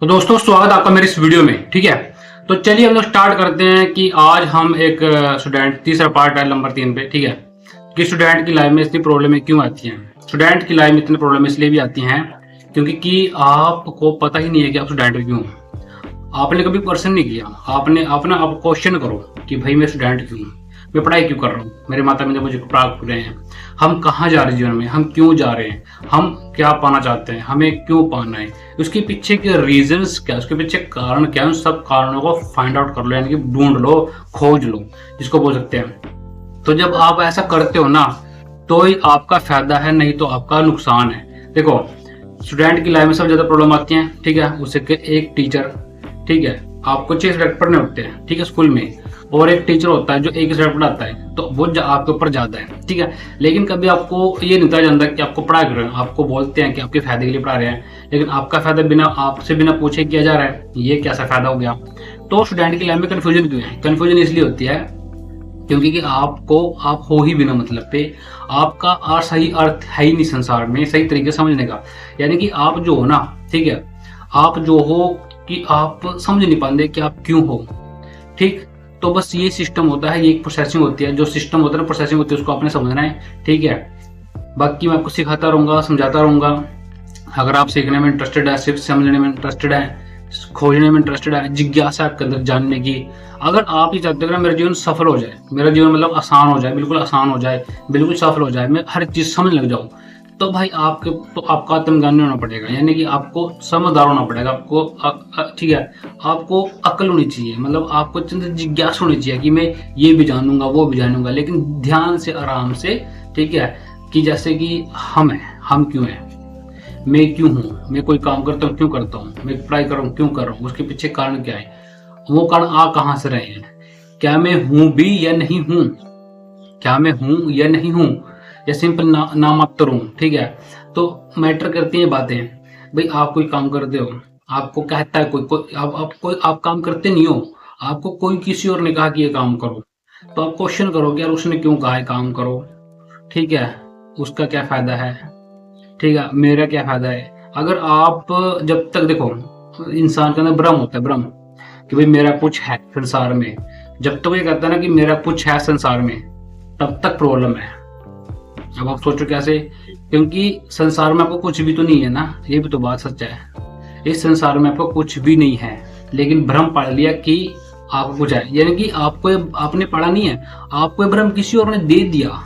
तो दोस्तों स्वागत है आपका मेरे इस वीडियो में। ठीक है, तो चलिए हम लोग स्टार्ट करते हैं कि आज हम एक स्टूडेंट, तीसरा पार्ट है नंबर 3 पे। ठीक है, कि स्टूडेंट की लाइफ में इतनी प्रॉब्लमें क्यों आती हैं। स्टूडेंट की लाइफ में इतनी प्रॉब्लम इसलिए भी आती हैं क्योंकि कि आपको पता ही नहीं है कि आप स्टूडेंट क्यों हो। आपने कभी क्वेश्चन नहीं किया, आपने अपना आप क्वेश्चन करो कि भाई मैं स्टूडेंट क्यों हूँ, मैं पढ़ाई क्यों कर रहा हूँ, मेरे माता पिता मुझे पढ़ा क्यों रहे हैं, हम कहाँ जा रहे हैं जीवन में, हम क्यों जा रहे हैं, हम क्या पाना चाहते हैं, हमें क्यों पाना है, उसके पीछे के रीजंस क्या, उसके पीछे कारण क्या है। उन सब कारणों को फाइंड आउट कर लो, यानी कि ढूंढ लो, खोज लो, जिसको बोल सकते हैं। तो जब आप ऐसा करते हो ना तो ही आपका फायदा है, नहीं तो आपका नुकसान है। देखो, स्टूडेंट की लाइफ में सबसे ज्यादा प्रॉब्लम आती है। ठीक है, उसे एक टीचर, ठीक है, आपको 6 सब्जेक्ट पढ़ने होते हैं, ठीक है, स्कूल में, और एक टीचर होता है जो एक सब्जेक्ट पढ़ाता है, तो वो आपके ऊपर ज्यादा है। ठीक है, लेकिन कभी आपको ये नहीं बताया जाता कि आपको पढ़ा कर रहे हैं। आपको बोलते हैं कि आपके फायदे के लिए पढ़ा रहे हैं, लेकिन आपका फायदा बिना आपसे बिना पूछे किया जा रहा है। ये कैसा फायदा हो गया। तो स्टूडेंट की लाइफ में कंफ्यूजन क्यों है? कंफ्यूजन इसलिए होती है क्योंकि कि आप हो ही बिना मतलब पे, आपका सही अर्थ है ही नहीं संसार में सही तरीके से समझने का। यानी कि आप जो हो ना, ठीक है, आप जो हो कि आप समझ नहीं पाते कि आप क्यों हो। ठीक, तो बस ये सिस्टम होता है, ये एक प्रोसेसिंग होती है, जो सिस्टम होता है ना, प्रोसेसिंग होती है, उसको आपने समझना है। ठीक है, बाकी मैं आपको सिखाता रहूंगा, समझाता रहूंगा। अगर आप सीखने में इंटरेस्टेड है, सिर्फ समझने में इंटरेस्टेड है, खोजने में इंटरेस्टेड है, जिज्ञासा आपके अंदर जानने की, अगर आप ये चाहते हो कि मेरा जीवन सफल हो जाए, मेरा जीवन मतलब आसान हो जाए, बिल्कुल आसान हो जाए, बिल्कुल सफल हो जाए, मैं हर चीज समझ लग जाऊं, तो भाई आपका आत्मज्ञानी होना पड़ेगा, यानी कि आपको समझदार होना पड़ेगा। आपको ठीक है, आपको अक्ल होनी चाहिए, मतलब आपको चंद जिज्ञासा होनी चाहिए कि मैं ये भी जानूंगा वो भी जानूंगा, लेकिन ध्यान से, आराम से। ठीक है, कि जैसे कि हम क्यों हैं, मैं क्यों हूँ, मैं कोई काम करता हूँ क्यों करता हूँ, मैं पढ़ाई कर रहा हूँ क्यों कर रहा हूँ, उसके पीछे कारण क्या है, वो कारण आ कहाँ से रहे हैं, क्या मैं हूं भी या नहीं हूं, क्या मैं हूं या नहीं हूं, या सिंपल नाम मात्र हूं। ठीक है, तो मैटर करती हैं बातें। भाई आप कोई काम करते हो, आपको कहता है आप काम करते नहीं हो, आपको कोई किसी और ने कहा कि ये काम करो, तो आप क्वेश्चन करो कि यार उसने क्यों कहा है काम करो। ठीक है, उसका क्या फायदा है, ठीक है, मेरा क्या फायदा है। अगर आप, जब तक देखो, इंसान के अंदर भ्रम होता है, भ्रम, कि भाई मेरा कुछ है संसार में, जब तक ये कहता है ना कि मेरा कुछ है संसार में, तब तक प्रॉब्लम है। अब आप सोचो कैसे, क्योंकि संसार में आपको कुछ भी तो नहीं है ना, ये भी तो बात सच है। इस संसार में आपको कुछ भी नहीं है, लेकिन भ्रम पढ़ लिया कि आपको कुछ है, यानी कि आपने पढ़ा नहीं है, आपको भ्रम किसी और ने दे दिया।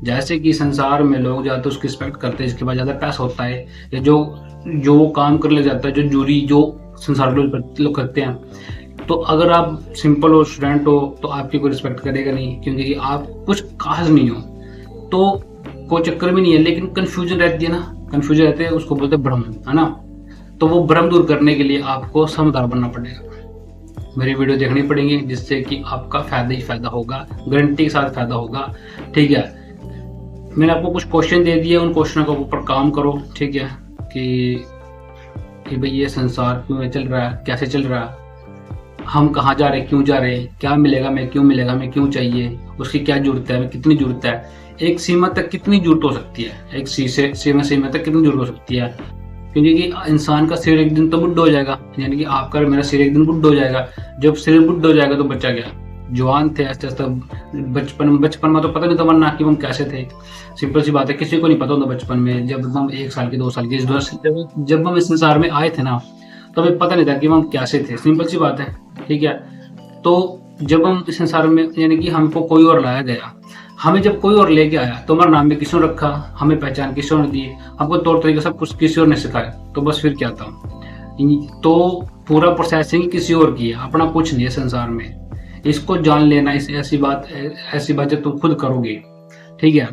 जैसे कि संसार में लोग ज्यादा उसकी रिस्पेक्ट करते हैं जिसके पास ज्यादा पैसा होता है, या जो जो काम कर ले जाता है, जो जूरी जो संसार लोग करते हैं। तो अगर आप सिंपल हो, स्टूडेंट हो, तो आपकी कोई रिस्पेक्ट करेगा नहीं, क्योंकि आप कुछ खास नहीं हो, तो कोई चक्कर भी नहीं है। लेकिन कंफ्यूजन रहती है ना, कंफ्यूजन रहते हैं, उसको बोलते हैं भ्रम, है ना। तो वो भ्रम दूर करने के लिए आपको समझदार बनना पड़ेगा, मेरी वीडियो देखनी पड़ेगी, जिससे कि आपका फायदा ही फायदा होगा, गारंटी के साथ फायदा होगा। ठीक है, मैंने आपको कुछ क्वेश्चन दे दिए, उन क्वेश्चनों के ऊपर काम करो। ठीक है, कि भाई ये संसार क्यों चल रहा है, कैसे चल रहा है, हम कहाँ जा रहे हैं, क्यों जा रहे हैं, क्या मिलेगा, मैं क्यों मिलेगा, मैं क्यों चाहिए, उसकी क्या जरूरत है, कितनी जरूरत है, एक सीमा तक कितनी जरूरत हो सकती है, एक सीमा तक कितनी जरूरत हो सकती है। क्योंकि इंसान का शरीर एक दिन तो बुढ़ा हो जाएगा, यानी कि आपका मेरा शरीर एक दिन बुढ़ा हो जाएगा। जब शरीर बुढ़ा हो जाएगा तो बच्चा क्या, जवान थे, ऐसे ऐसे बचपन में तो पता नहीं था वरना कि हम कैसे थे। सिंपल सी बात है, किसी को नहीं पता होता बचपन में, जब हम 1 साल के 2 साल के जब हम इस संसार में आए थे ना, तो हमें पता नहीं था कि हम कैसे थे। सिंपल सी बात है। ठीक है, तो जब हम इस संसार में, यानी कि हमको कोई और लाया गया, हमें जब कोई और लेके आया, तो हमारा नाम भी किसी ने रखा, हमें पहचान किसी ने दी, हमको तौर तरीके सब कुछ किसी और ने सिखाया, तो बस फिर क्या था। तो पूरा प्रोसेसिंग किसी और की है, अपना कुछ नहीं है संसार में। इसको जान लेना, इस ऐसी बात जब तुम खुद करोगे, ठीक है,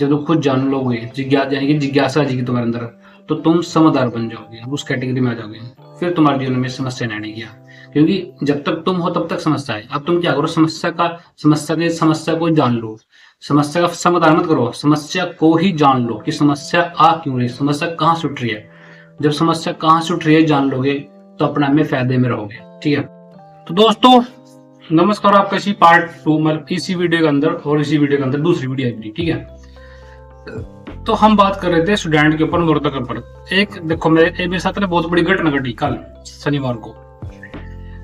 जब तुम खुद जान लोगे, यानी कि जिज्ञासा जी की तुम्हारे अंदर, तो तुम समझदार बन जाओगे, उस कैटेगरी में आ जाओगे, फिर तुम्हारे जीवन में समस्या नहीं आएगी। क्योंकि जब तक तुम हो तब तक समस्या है। अब तुम क्या करो, समस्या को जान लो, समस्या का समाधान मत करो, समस्या को ही जान लो कि समस्या आ क्यों रही, समस्या कहाँ से उठ रही है। जब समस्या कहाँ से उठ रही है जान लोगे, तो अपने आप में फायदे में रहोगे। ठीक है, तो दोस्तों नमस्कार, आपका इसी पार्ट 2 मतलब इसी वीडियो के अंदर, और इसी वीडियो के अंदर दूसरी वीडियो आई। ठीक है, तो हम बात कर रहे थे स्टूडेंट के ऊपर, मुर्दा के ऊपर। एक देखो मेरे साथ ना बहुत बड़ी घटना घटी कल शनिवार को,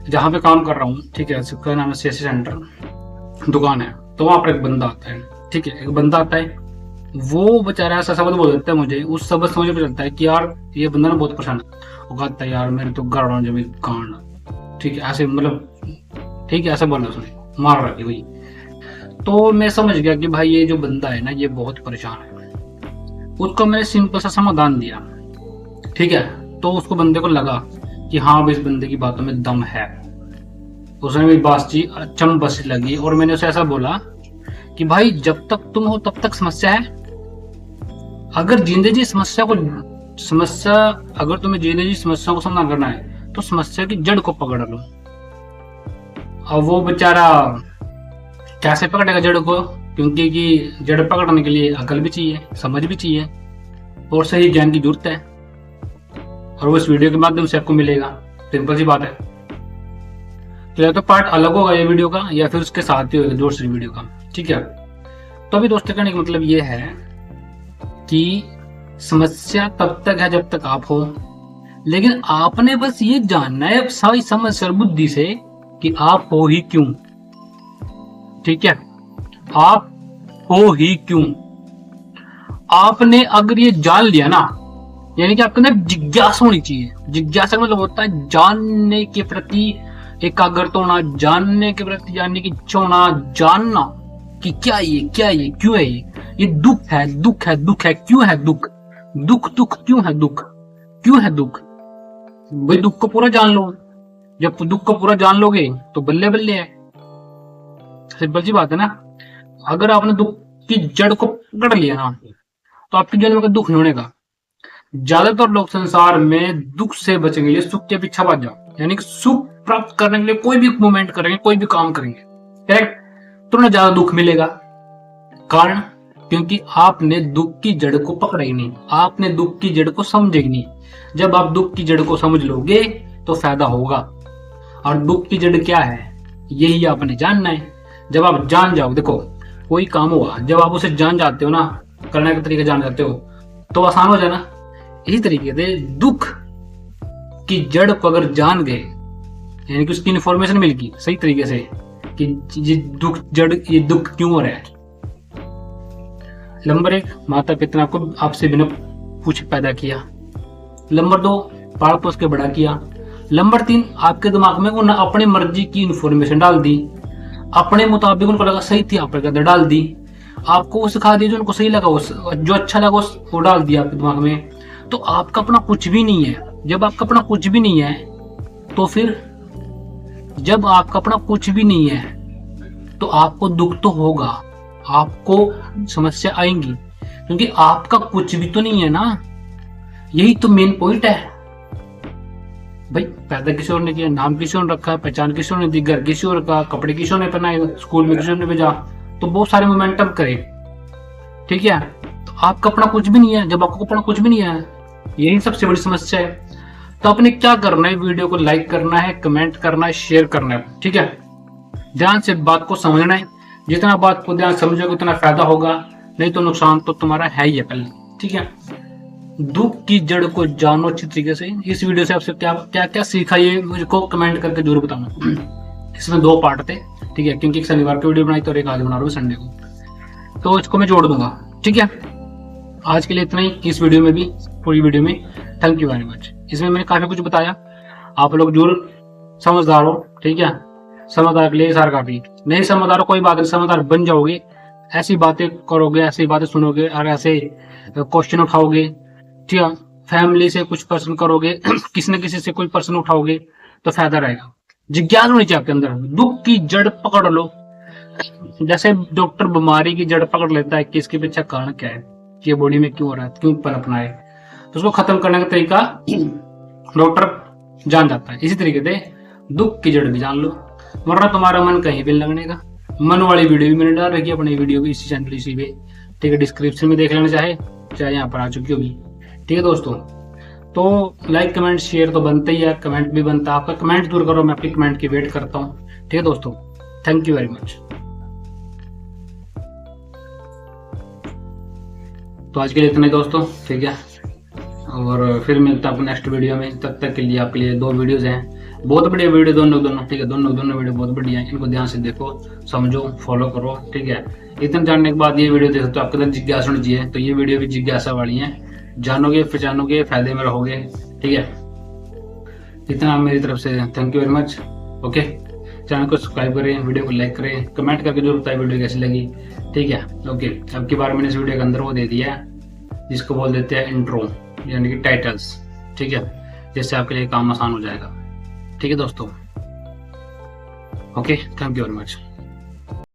जहाँ पे काम कर रहा हूँ, ठीक है, उसका नाम है सीएससी सेंटर दुकान है। तो वहां पर एक बंदा आता है, ठीक है, एक बंदा आता है, वो बेचारा ऐसा शब्द बोल देता है मुझे, उस शब्द से मुझे पता चलता है कि यार ये बंदा ना बहुत परेशान है। वो कहता है यार मेरे तो घर वालों जमीन कांड, ठीक है, ऐसे मतलब, ठीक है, ऐसा बोला उसने, मार रहा है भाई। तो मैं समझ गया कि भाई ये जो बंदा है ना ये बहुत परेशान है। उसको मैंने सिंपल सा समाधान दिया, ठीक है। तो उसको बंदे को लगा कि हाँ भाई इस बंदे की बातों में दम है। उसने मेरी बातचीत अचंभस लगी और मैंने उसे ऐसा बोला कि भाई जब तक तुम हो तब तक समस्या है। अगर जिंदगी समस्या अगर तुम्हें जिंदगी समस्या को समाधान करना है तो समस्या की जड़ को पकड़ लो। अब वो बेचारा कैसे पकड़ेगा जड़ को, क्योंकि कि जड़ पकड़ने के लिए अकल भी चाहिए, समझ भी चाहिए और सही ज्ञान की जरूरत है, और वो इस वीडियो के माध्यम से आपको मिलेगा। सिंपल सी बात है। तो या तो पार्ट अलग होगा ये वीडियो का, या फिर उसके साथ ही होगा दूसरी वीडियो का, ठीक है। तो अभी दोस्तों कहने का मतलब ये है कि समस्या तब तक है जब तक आप हो, लेकिन आपने बस ये जानना है सही समझ और बुद्धि से कि आप हो ही क्यों, ठीक है, आप हो ही क्यों। आपने अगर ये जान लिया ना, यानी कि आपके अंदर जिज्ञासा होनी चाहिए। जिज्ञासा मतलब होता है जानने के प्रति एकाग्रता होना, जानने के प्रति जानने की इच्छा होना, जानना कि क्या ये क्यों है, ये दुख है, क्यों है दुख, क्यों है दुख, भाई दुख को पूरा जान लो। जब दुख को पूरा जान लोगे तो बल्ले बल्ले है। सिंपल सी बात है ना। अगर आपने दुख की जड़ को पकड़ लिया ना तो आपके जन्म का दुख नहीं होने का। ज्यादातर लोग संसार में दुख से बचेंगे, ये सुख के पीछे भाग जाओ, यानी कि सुख प्राप्त करने के लिए कोई भी मूवमेंट करेंगे, कोई भी काम करेंगे, करेक्ट, तो ना ज्यादा दुख मिलेगा। कारण क्योंकि आपने दुख की जड़ को पकड़ा ही नहीं, आपने दुख की जड़ को समझे ही नहीं। जब आप दुख की जड़ को समझ लोगे तो फायदा होगा। और दुख की जड़ क्या है यही आपने जानना है। जब आप जान जाओ, देखो कोई काम हुआ, जब आप उसे जान जाते हो ना, करने का तरीका जान जाते हो तो आसान हो जाए ना। इसी तरीके से दुख की जड़ को अगर जान गए, यानी कि उसकी इंफॉर्मेशन मिल गई सही तरीके से कि ये दुख क्यों हो रहा है। नंबर 1, माता पिता को आपसे बिना पूछे पैदा किया। नंबर 2, पाल पोस के बड़ा किया। नंबर 3, आपके दिमाग में उन्होंने अपनी मर्जी की इंफॉर्मेशन डाल दी, अपने मुताबिक उनको लगा सही थी आपके अंदर डाल दी, आपको वो सिखा दिया जो उनको सही लगा, जो अच्छा लगा वो डाल दिया आपके दिमाग में। तो आपका अपना कुछ भी नहीं है। जब आपका अपना कुछ भी नहीं है तो फिर जब आपका अपना कुछ भी नहीं है तो आपको दुख तो होगा, आपको समस्या आएंगी, क्योंकि आपका कुछ भी तो नहीं है ना। यही तो मेन पॉइंट है भाई। पैदा किसी और ने किया, नाम किसी और ने रखा, पहचान किसी और ने दी, घर किसी और का, कपड़े किसी और ने पहनाए, स्कूल में किसी और ने भेजा, तो बहुत सारे मोमेंटम करे, ठीक है। तो आपका अपना कुछ भी नहीं है। जब आपको अपना कुछ भी नहीं है, यही सबसे बड़ी समस्या है। तो आपने क्या करना है, वीडियो को लाइक करना है, कमेंट करना है, शेयर करना है, ठीक है। ध्यान से बात को समझना है। जितना बात को ध्यान समझोगे उतना फायदा होगा, नहीं तो नुकसान तो तुम्हारा है ही है पहले, ठीक है। दुख की जड़ को जानो अच्छी तरीके से। इस वीडियो से आपसे क्या क्या क्या सीखा ये मुझको कमेंट करके जरूर बताना। इसमें 2 पार्ट थे, ठीक है, क्योंकि एक शनिवार की वीडियो बनाई तो एक आज बना रहा हूँ संडे को, तो इसको मैं जोड़ दूंगा, ठीक है। आज के लिए इतना ही इस वीडियो में भी, पूरी वीडियो में। Thank you very much. इसमें मैंने काफी कुछ बताया, आप लोग जरूर समझदार हो, ठीक है। समझदार के लिए सारा काफी, नहीं समझदार हो कोई बात नहीं, समझदार बन जाओगे। ऐसी बातें करोगे, ऐसी बातें सुनोगे और ऐसे क्वेश्चन उठाओगे, ठीक है। फैमिली से कुछ प्रश्न करोगे किसी न किसी से कोई प्रश्न उठाओगे तो फायदा रहेगा। जिज्ञासा होनी चाहिए आपके अंदर। दुख की जड़ पकड़ लो। जैसे डॉक्टर बीमारी की जड़ पकड़ लेता है कि इसके पीछे कारण क्या है, कि बॉडी में क्यों हो रहा है, क्यों पनपना है, तो उसको खत्म करने का तरीका डॉक्टर जान जाता है। इसी तरीके से दुख की जड़ भी जान लो, वरना तुम्हारा मन कहीं भी लगने का। मन वाली वीडियो भी मैंने डाल रखी है अपनी वीडियो भी इसी चैनल इसी पे, ठीक है। डिस्क्रिप्शन में देख लेना चाहे यहाँ पर आ चुकी होगी, ठीक है दोस्तों। तो लाइक कमेंट शेयर तो बनता ही है, कमेंट भी बनता है। आपका कमेंट जरूर करो, मैं आपकी कमेंट की वेट करता हूँ, ठीक है दोस्तों। Thank you very much. तो आज के लिए इतना ही दोस्तों, ठीक है। और फिर मिलता है आपको नेक्स्ट वीडियो में। तब तक के लिए आपके लिए 2 वीडियोज़ हैं, बहुत बढ़िया वीडियो, दोनों, ठीक है। दोनों वीडियो बहुत बढ़िया है, इनको ध्यान से देखो, समझो, फॉलो करो, ठीक है। इतना जानने के बाद ये वीडियो देख सकते हो, आपके अंदर जिज्ञासा होनी चाहिए, तो ये वीडियो भी जिज्ञासा वाली है। जानोगे, पहचानोगे, फायदे में रहोगे, ठीक है। इतना मेरी तरफ से thank you very much. Okay, channel को सब्सक्राइब करें, वीडियो को लाइक करें, कमेंट करके जरूर बताएं वीडियो कैसी लगी, ठीक है। ओके, अब की बार मैंने इस वीडियो के अंदर वो दे दिया है जिसको बोल देते हैं इंट्रो, यानी कि टाइटल्स, ठीक है, जिससे आपके लिए काम आसान हो जाएगा, ठीक है दोस्तों। Okay, thank you very much.